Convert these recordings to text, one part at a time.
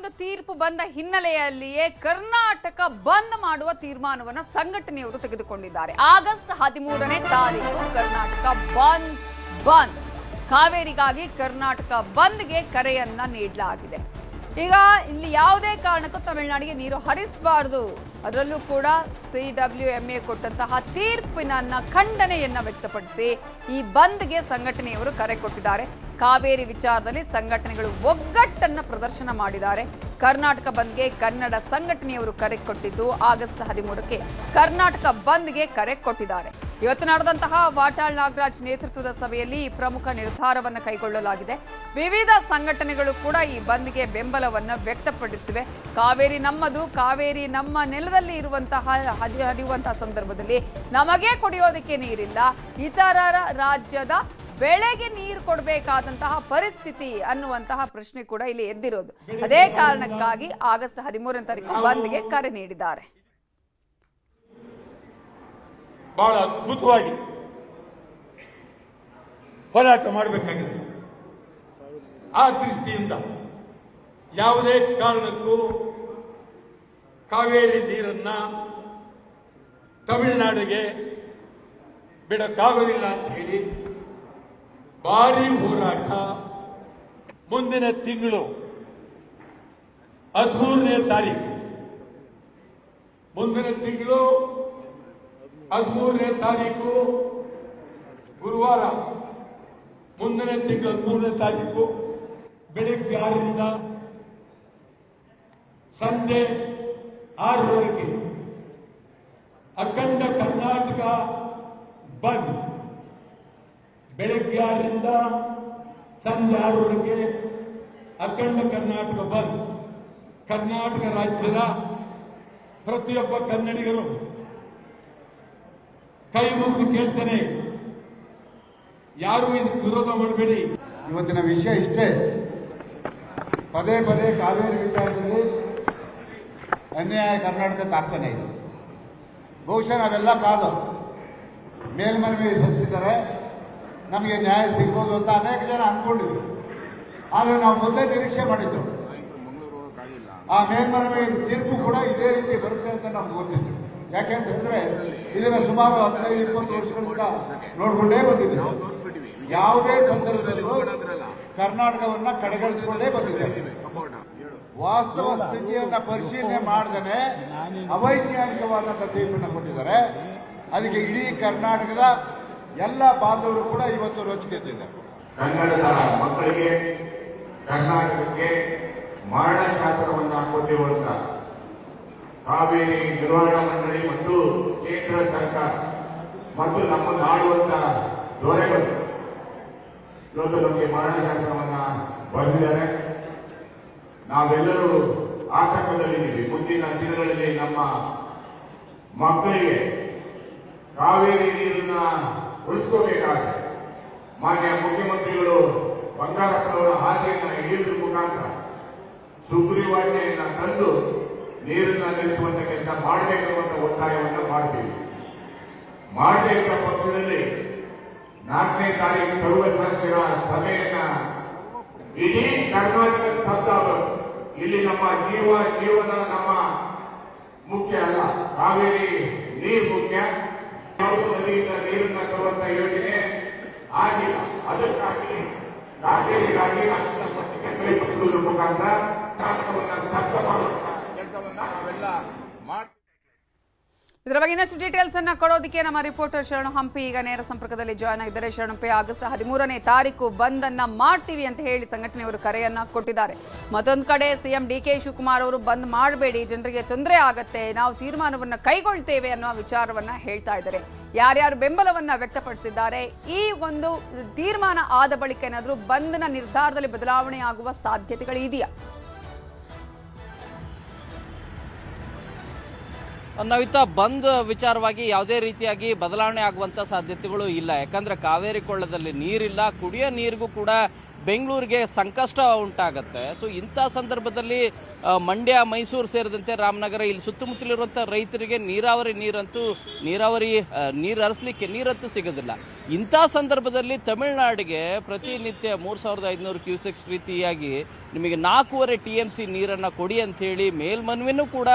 ಒಂದು ತೀರ್ಪು ಬಂದ ಹಿನ್ನೆಲೆಯಲ್ಲಿಯೇ ಕರ್ನಾಟಕ ಬಂದ್ ಮಾಡುವ ತೀರ್ಮಾನವನ್ನು ಸಂಘಟನೆಯವರು ತೆಗೆದುಕೊಂಡಿದ್ದಾರೆ. ಆಗಸ್ಟ್ 13ನೇ ತಾರೀಕು ಕರ್ನಾಟಕ ಬಂದ್ ಕಾವೇರಿಗಾಗಿ ಕರ್ನಾಟಕ ಬಂದ್ಗೆ ಕರೆಯನ್ನ ನೀಡಲಾಗಿದೆ. ಈಗ ಇಲ್ಲಿ ಯಾವುದೇ ಕಾರಣಕ್ಕೂ ತಮಿಳುನಾಡಿಗೆ ನೀರು ಹರಿಸಬಾರದು, ಅದರಲ್ಲೂ ಕೂಡ CWMA ಕೊಟ್ಟಂತಹ ತೀರ್ಪಿನ ಖಂಡನೆಯನ್ನ ವ್ಯಕ್ತಪಡಿಸಿ ಈ ಬಂದ್ಗೆ ಸಂಘಟನೆಯವರು ಕರೆ ಕೊಟ್ಟಿದ್ದಾರೆ. ಕಾವೇರಿ ವಿಚಾರದಲ್ಲಿ ಸಂಘಟನೆಗಳು ಒಗ್ಗಟ್ಟನ್ನ ಪ್ರದರ್ಶನ ಮಾಡಿದ್ದಾರೆ. ಕರ್ನಾಟಕ ಬಂದ್ಗೆ ಕನ್ನಡ ಸಂಘಟನೆಯವರು ಕರೆ ಕೊಟ್ಟಿದ್ದು ಆಗಸ್ಟ್ 13ಕ್ಕೆ ಕರ್ನಾಟಕ ಬಂದ್ಗೆ ಕರೆ ಕೊಟ್ಟಿದ್ದಾರೆ. ಇವತ್ತು ನಡೆದಂತಹ ವಾಟಾಳ್ ನಾಗರಾಜ್ ನೇತೃತ್ವದ ಸಭೆಯಲ್ಲಿ ಈ ಪ್ರಮುಖ ನಿರ್ಧಾರವನ್ನು ಕೈಗೊಳ್ಳಲಾಗಿದೆ. ವಿವಿಧ ಸಂಘಟನೆಗಳು ಕೂಡ ಈ ಬಂದ್ಗೆ ಬೆಂಬಲವನ್ನು ವ್ಯಕ್ತಪಡಿಸಿವೆ. ಕಾವೇರಿ ನಮ್ಮದು, ಕಾವೇರಿ ನಮ್ಮ ನೆಲದಲ್ಲಿ ಹರಿಯುವಂತಹ ಸಂದರ್ಭದಲ್ಲಿ ನಮಗೆ ಕುಡಿಯೋದಕ್ಕೆ ನೀರಿಲ್ಲ, ಇತರರ ರಾಜ್ಯದ ಬೆಳೆಗೆ ನೀರು ಕೊಡಬೇಕಾದಂತಹ ಪರಿಸ್ಥಿತಿ ಅನ್ನುವಂತಹ ಪ್ರಶ್ನೆ ಕೂಡ ಇಲ್ಲಿ ಎದ್ದಿರೋದು. ಅದೇ ಕಾರಣಕ್ಕಾಗಿ ಆಗಸ್ಟ್ 13ನೇ ತಾರೀಕು ಬಂದ್ಗೆ ಕರೆ ನೀಡಿದ್ದಾರೆ. ಬಹಳ ಅದ್ಭುತವಾಗಿ ಹೋರಾಟ ಮಾಡಬೇಕಾಗಿದೆ. ಆ ದೃಷ್ಟಿಯಿಂದ ಯಾವುದೇ ಕಾರಣಕ್ಕೂ ಕಾವೇರಿ ನೀರನ್ನ ತಮಿಳುನಾಡಿಗೆ ಬಿಡಕ್ಕಾಗೋದಿಲ್ಲ ಅಂತ ಹೇಳಿ ಭಾರಿ ಹೋರಾಟ ಮುಂದಿನ ತಿಂಗಳು 13ನೇ ತಾರೀಕು ಗುರುವಾರ, ಮುಂದಿನ ತಿಂಗಳು 13ನೇ ತಾರೀಕು ಬೆಳಿಗ್ಗೆ 6ರಿಂದ ಸಂಜೆ 6ರವರೆಗೆ ಅಖಂಡ ಕರ್ನಾಟಕ ಬಂದ್. ಬೆಳಿಗ್ಗೆ 6ರಿಂದ ಸಂಜೆ 6ರವರೆಗೆ ಅಖಂಡ ಕರ್ನಾಟಕ ಬಂದ್. ಕರ್ನಾಟಕ ರಾಜ್ಯದ ಪ್ರತಿಯೊಬ್ಬ ಕನ್ನಡಿಗರು ಕೈ ಮುಗಿದು ಕೇಳ್ತಾನೆ, ಯಾರು ಇದಕ್ಕೆ ವಿರೋಧ ಮಾಡಬೇಡಿ. ಇವತ್ತಿನ ವಿಷಯ ಇಷ್ಟೇ. ಪದೇ ಪದೇ ಕಾವೇರಿ ವಿಚಾರದಲ್ಲಿ ಅನ್ಯಾಯ ಕರ್ನಾಟಕಕ್ಕೆ ಆಗ್ತಾನೆ ಇದೆ. ಬಹುಶಃ ನಾವೆಲ್ಲ ಕಾದು ಮೇಲ್ಮನವಿ ಸಲ್ಲಿಸಿದ್ದಾರೆ, ನಮಗೆ ನ್ಯಾಯ ಸಿಗ್ಬೋದು ಅಂತ ಅನೇಕ ಜನ ಅಂದ್ಕೊಂಡಿದ್ರು. ಆದರೆ ನಾವು ಮೊದಲೇ ನಿರೀಕ್ಷೆ ಮಾಡಿದ್ದು ಆ ಮೇಲ್ಮನವಿ ತೀರ್ಪು ಕೂಡ ಇದೇ ರೀತಿ ಬರುತ್ತೆ ಅಂತ ನಮ್ಗೆ ಗೊತ್ತಿತ್ತು. ಯಾಕೆಂತಂದ್ರೆ ಇದನ್ನ ಸುಮಾರು 15-20 ವರ್ಷಗಳಿಂದ ನೋಡ್ಕೊಂಡೇ ಬಂದಿದ್ದೀವಿ. ಯಾವುದೇ ಸಂದರ್ಭದಲ್ಲೂ ಕರ್ನಾಟಕವನ್ನ ಕಡೆಗಣಿಸಿಕೊಂಡೇ ಬಂದಿದ್ದೇವೆ. ವಾಸ್ತವ ಸ್ಥಿತಿಯನ್ನ ಪರಿಶೀಲನೆ ಮಾಡದೇನೆ ಅವೈಜ್ಞಾನಿಕವಾದಂತಹ ತೀರ್ಪನ್ನು ಕೊಟ್ಟಿದ್ದಾರೆ. ಅದಕ್ಕೆ ಇಡೀ ಕರ್ನಾಟಕದ ಎಲ್ಲ ಬಾಂಧವರು ಕೂಡ ಇವತ್ತು ರೊಚ್ಚಿಗೆದ್ದಿದ್ದಾರೆ. ಕನ್ನಡದ ಮಕ್ಕಳಿಗೆ ಕರ್ನಾಟಕಕ್ಕೆ ಮರಣಶಾಸನವನ್ನು ಕೊಟ್ಟಿರುವಂತ ಕಾವೇರಿ ನಿರ್ವಹಣಾ ಮಂಡಳಿ ಮತ್ತು ಕೇಂದ್ರ ಸರ್ಕಾರ ಮತ್ತು ನಮ್ಮನ್ನು ಆಳುವಂತ ದೊರೆಗಳು ಇವತ್ತು ನಮಗೆ ಮರಣಶಾಸನವನ್ನ ಬರೆದಿದ್ದಾರೆ. ನಾವೆಲ್ಲರೂ ಆತಂಕದಲ್ಲಿದ್ದೀವಿ. ಮುಂದಿನ ದಿನಗಳಲ್ಲಿ ನಮ್ಮ ಮಕ್ಕಳಿಗೆ ಕಾವೇರಿ ನೀರನ್ನ ಉಳಿಸ್ಕೋಬೇಕಾದ್ರೆ ಮಾನ್ಯ ಮುಖ್ಯಮಂತ್ರಿಗಳು ಬಂಗಾರಪ್ಪನವರ ಹಾದಿಯನ್ನ ಹಿಡಿಯುವುದರ ಮುಖಾಂತರ ಸುಗ್ರೀವಾಜ್ಞೆಯನ್ನ ತಂದು ನೀರನ್ನ ನಿಲ್ಲಿಸುವಂತ ಕೆಲಸ ಮಾಡಬೇಕೆನ್ನುವಂತ ಒತ್ತಾಯವನ್ನು ಮಾಡ್ತೀವಿ. ಮಾಡದೇ ಇದ್ದ ಪಕ್ಷದಲ್ಲಿ 4ನೇ ತಾರೀಕು ಸರ್ವ ಸದಸ್ಯರ ಸಭೆಯನ್ನ ಇಡೀ ಕರ್ನಾಟಕ ಸ್ತಬ್ಧ ಆಗಬೇಕು. ಇಲ್ಲಿ ನಮ್ಮ ಜೀವನ ನಮ್ಮ ಮುಖ್ಯ ಅಲ್ಲ, ಕಾವೇರಿ ನೀರು ಮುಖ್ಯ. ಯಾವುದೋ ನದಿಯಿಂದ ನೀರನ್ನ ತರುವಂತ ಯೋಜನೆ ಆಗಿಲ್ಲ. ಅದಕ್ಕಾಗಿ ಕಾವೇರಿಗಾಗಿ ಪಟ್ಟಿಗೆ ಕೈ ಪಡೆಯುವುದರ ಮುಖಾಂತರ ಕರ್ನಾಟಕವನ್ನ ಸ್ತಬ್ಧ ಮಾಡುವಂತ ಕೆಲಸವನ್ನ ನಾವೆಲ್ಲ ಮಾಡ್ತೀವಿ. ಇದರ ಬಗ್ಗೆ ಇನ್ನಷ್ಟು ಡೀಟೇಲ್ಸ್ ಅನ್ನ ಕೊಡೋದಕ್ಕೆ ನಮ್ಮ ರಿಪೋರ್ಟರ್ ಶರಣು ಹಂಪಿ ಈಗ ನೇರ ಸಂಪರ್ಕದಲ್ಲಿ ಜಾಯ್ನ್ ಆಗಿದ್ದಾರೆ. ಶರಣು ಹಂಪಿ, ಆಗಸ್ಟ್ 13ನೇ ತಾರೀಕು ಬಂದ್ ಅನ್ನ ಮಾಡ್ತೀವಿ ಅಂತ ಹೇಳಿ ಸಂಘಟನೆಯವರು ಕರೆಯನ್ನ ಕೊಟ್ಟಿದ್ದಾರೆ. ಮತ್ತೊಂದು ಕಡೆ ಸಿಎಂ DK ಶಿವಕುಮಾರ್ ಅವರು ಬಂದ್ ಮಾಡಬೇಡಿ, ಜನರಿಗೆ ತೊಂದರೆ ಆಗತ್ತೆ, ನಾವು ತೀರ್ಮಾನವನ್ನ ಕೈಗೊಳ್ತೇವೆ ಅನ್ನೋ ವಿಚಾರವನ್ನ ಹೇಳ್ತಾ ಇದ್ದಾರೆ. ಯಾರ್ಯಾರು ಬೆಂಬಲವನ್ನ ವ್ಯಕ್ತಪಡಿಸಿದ್ದಾರೆ, ಈ ಒಂದು ತೀರ್ಮಾನ ಆದ ಬಳಿಕ ಏನಾದರೂ ಬಂದ್ನ ನಿರ್ಧಾರದಲ್ಲಿ ಬದಲಾವಣೆ ಆಗುವ ಸಾಧ್ಯತೆಗಳು ಇದೆಯಾ? ನವಿತಾ, ಬಂದ್ ವಿಚಾರವಾಗಿ ಯಾವುದೇ ರೀತಿಯಾಗಿ ಬದಲಾವಣೆ ಆಗುವಂತ ಸಾಧ್ಯತೆಗಳು ಇಲ್ಲ. ಯಾಕಂದ್ರೆ ಕಾವೇರಿ ಕೊಳ್ಳದಲ್ಲಿ ನೀರಿಲ್ಲ, ಕುಡಿಯೋ ನೀರಿಗೂ ಕೂಡ ಬೆಂಗಳೂರಿಗೆ ಸಂಕಷ್ಟ ಉಂಟಾಗತ್ತೆ. ಸೊ ಇಂಥ ಸಂದರ್ಭದಲ್ಲಿ ಮಂಡ್ಯ, ಮೈಸೂರು ಸೇರಿದಂತೆ ರಾಮನಗರ ಇಲ್ಲಿ ಸುತ್ತಮುತ್ತಲಿರುವಂಥ ರೈತರಿಗೆ ನೀರಾವರಿ ನೀರು ಹರಿಸಲಿಕ್ಕೆ ನೀರಂತೂ ಸಿಗೋದಿಲ್ಲ. ಇಂಥ ಸಂದರ್ಭದಲ್ಲಿ ತಮಿಳುನಾಡಿಗೆ ಪ್ರತಿನಿತ್ಯ 3500 ಕ್ಯೂಸೆಕ್ಸ್ ರೀತಿಯಾಗಿ ನಿಮಗೆ 4.5 TMC ನೀರನ್ನು ಕೊಡಿ ಅಂಥೇಳಿ ಮೇಲ್ಮನವಿನೂ ಕೂಡ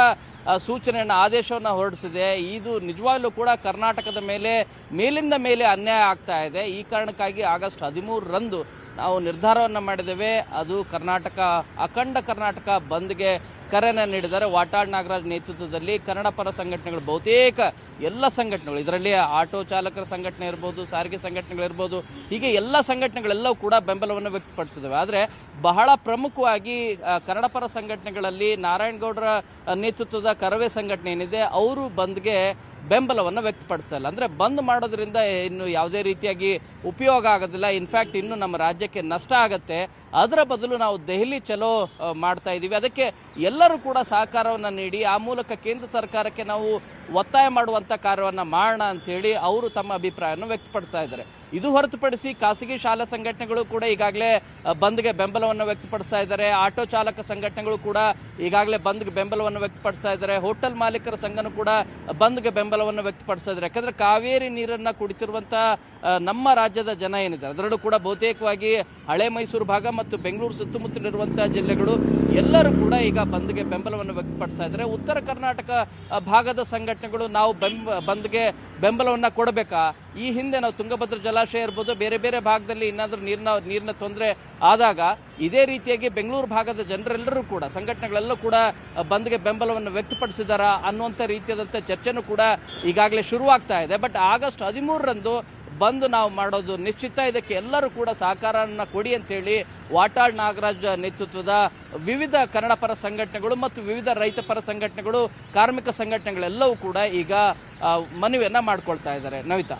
ಸೂಚನೆಯನ್ನು, ಆದೇಶವನ್ನು ಹೊರಡಿಸಿದೆ. ಇದು ನಿಜವಾಗ್ಲೂ ಕೂಡ ಕರ್ನಾಟಕದ ಮೇಲಿಂದ ಮೇಲೆ ಅನ್ಯಾಯ ಆಗ್ತಾ ಇದೆ. ಈ ಕಾರಣಕ್ಕಾಗಿ ಆಗಸ್ಟ್ 13ರಂದು ನಾವು ನಿರ್ಧಾರವನ್ನು ಮಾಡಿದ್ದೇವೆ. ಅದು ಅಖಂಡ ಕರ್ನಾಟಕ ಬಂದ್ಗೆ ಕರೆಯನ್ನು ನೀಡಿದ್ದಾರೆ. ವಾಟಾಳ್ ನಾಗರಾಜ್ ನೇತೃತ್ವದಲ್ಲಿ ಕನ್ನಡ ಪರ ಸಂಘಟನೆಗಳು, ಬಹುತೇಕ ಎಲ್ಲ ಸಂಘಟನೆಗಳು, ಇದರಲ್ಲಿ ಆಟೋ ಚಾಲಕರ ಸಂಘಟನೆ ಇರ್ಬೋದು, ಸಾರಿಗೆ ಸಂಘಟನೆಗಳಿರ್ಬೋದು, ಹೀಗೆ ಎಲ್ಲ ಸಂಘಟನೆಗಳೆಲ್ಲವೂ ಕೂಡ ಬೆಂಬಲವನ್ನು ವ್ಯಕ್ತಪಡಿಸಿದ್ದಾವೆ. ಆದರೆ ಬಹಳ ಪ್ರಮುಖವಾಗಿ ಕನ್ನಡ ಪರ ಸಂಘಟನೆಗಳಲ್ಲಿ ನಾರಾಯಣಗೌಡರ ನೇತೃತ್ವದ ಕರವೇ ಸಂಘಟನೆ ಏನಿದೆ, ಅವರು ಬಂದ್ಗೆ ಬೆಂಬಲವನ್ನು ವ್ಯಕ್ತಪಡಿಸ್ತಾ ಇಲ್ಲ. ಅಂದರೆ ಬಂದ್ ಮಾಡೋದ್ರಿಂದ ಇನ್ನು ಯಾವುದೇ ರೀತಿಯಾಗಿ ಉಪಯೋಗ ಆಗೋದಿಲ್ಲ, ಇನ್ಫ್ಯಾಕ್ಟ್ ಇನ್ನು ನಮ್ಮ ರಾಜ್ಯಕ್ಕೆ ನಷ್ಟ ಆಗುತ್ತೆ. ಅದರ ಬದಲು ನಾವು ದೆಹಲಿ ಚಲೋ ಮಾಡ್ತಾ ಇದ್ದೀವಿ, ಅದಕ್ಕೆ ಎಲ್ಲರೂ ಕೂಡ ಸಹಕಾರವನ್ನು ನೀಡಿ ಆ ಮೂಲಕ ಕೇಂದ್ರ ಸರ್ಕಾರಕ್ಕೆ ನಾವು ಒತ್ತಾಯ ಮಾಡುವಂಥ ಕಾರ್ಯವನ್ನು ಮಾಡೋಣ ಅಂಥೇಳಿ ಅವರು ತಮ್ಮ ಅಭಿಪ್ರಾಯವನ್ನು ವ್ಯಕ್ತಪಡಿಸ್ತಾ ಇದ್ದಾರೆ. ಇದು ಹೊರತುಪಡಿಸಿ ಖಾಸಗಿ ಶಾಲಾ ಸಂಘಟನೆಗಳು ಕೂಡ ಈಗಾಗಲೇ ಬಂದ್ಗೆ ಬೆಂಬಲವನ್ನು ವ್ಯಕ್ತಪಡಿಸ್ತಾ ಇದ್ದಾರೆ. ಆಟೋ ಚಾಲಕ ಸಂಘಟನೆಗಳು ಕೂಡ ಈಗಾಗಲೇ ಬಂದ್ಗೆ ಬೆಂಬಲವನ್ನು ವ್ಯಕ್ತಪಡಿಸ್ತಾ ಇದ್ದಾರೆ. ಹೋಟೆಲ್ ಮಾಲೀಕರ ಸಂಘನೂ ಕೂಡ ಬಂದ್ಗೆ ಬೆಂಬಲವನ್ನು ವ್ಯಕ್ತಪಡಿಸ್ತಾ ಇದ್ದಾರೆ. ಯಾಕಂದರೆ ಕಾವೇರಿ ನೀರನ್ನು ಕುಡಿತಿರುವಂಥ ನಮ್ಮ ರಾಜ್ಯದ ಜನ ಏನಿದ್ದಾರೆ, ಅದರಲ್ಲೂ ಕೂಡ ಬಹುತೇಕವಾಗಿ ಹಳೆ ಮೈಸೂರು ಭಾಗ ಮತ್ತು ಬೆಂಗಳೂರು ಸುತ್ತಮುತ್ತಲಿರುವಂಥ ಜಿಲ್ಲೆಗಳು ಎಲ್ಲರೂ ಕೂಡ ಈಗ ಬಂದ್ಗೆ ಬೆಂಬಲವನ್ನು ವ್ಯಕ್ತಪಡಿಸ್ತಾ ಇದ್ದಾರೆ. ಉತ್ತರ ಕರ್ನಾಟಕ ಭಾಗದ ಸಂಘಟನೆಗಳು ನಾವು ಬಂದ್ಗೆ ಬೆಂಬಲವನ್ನು ಕೊಡಬೇಕಾ, ಈ ಹಿಂದೆ ನಾವು ತುಂಗಭದ್ರಾ ಜಲಾಶಯ ಇರ್ಬೋದು, ಬೇರೆ ಬೇರೆ ಭಾಗದಲ್ಲಿ ಏನಾದರೂ ನೀರಿನ ತೊಂದರೆ ಆದಾಗ ಇದೇ ರೀತಿಯಾಗಿ ಬೆಂಗಳೂರು ಭಾಗದ ಜನರೆಲ್ಲರೂ ಕೂಡ, ಸಂಘಟನೆಗಳೆಲ್ಲರೂ ಕೂಡ ಬಂದ್ಗೆ ಬೆಂಬಲವನ್ನು ವ್ಯಕ್ತಪಡಿಸಿದಾರಾ ಅನ್ನುವಂಥ ರೀತಿಯಾದಂಥ ಚರ್ಚೆನೂ ಕೂಡ ಈಗಾಗಲೇ ಶುರುವಾಗ್ತಾ ಇದೆ. ಬಟ್ ಆಗಸ್ಟ್ 13ರಂದು ಬಂದು ನಾವು ಮಾಡೋದು ನಿಶ್ಚಿತ. ಇದಕ್ಕೆ ಎಲ್ಲರೂ ಕೂಡ ಸಹಕಾರವನ್ನು ಕೊಡಿ ಅಂತೇಳಿ ವಾಟಾಳ್ ನಾಗರಾಜ್ ನೇತೃತ್ವದ ವಿವಿಧ ಕನ್ನಡ ಪರ ಸಂಘಟನೆಗಳು ಮತ್ತು ವಿವಿಧ ರೈತ ಪರ ಸಂಘಟನೆಗಳು, ಕಾರ್ಮಿಕ ಸಂಘಟನೆಗಳೆಲ್ಲವೂ ಕೂಡ ಈಗ ಮನವಿಯನ್ನು ಮಾಡ್ಕೊಳ್ತಾ ಇದ್ದಾರೆ. ನವಿತಾ.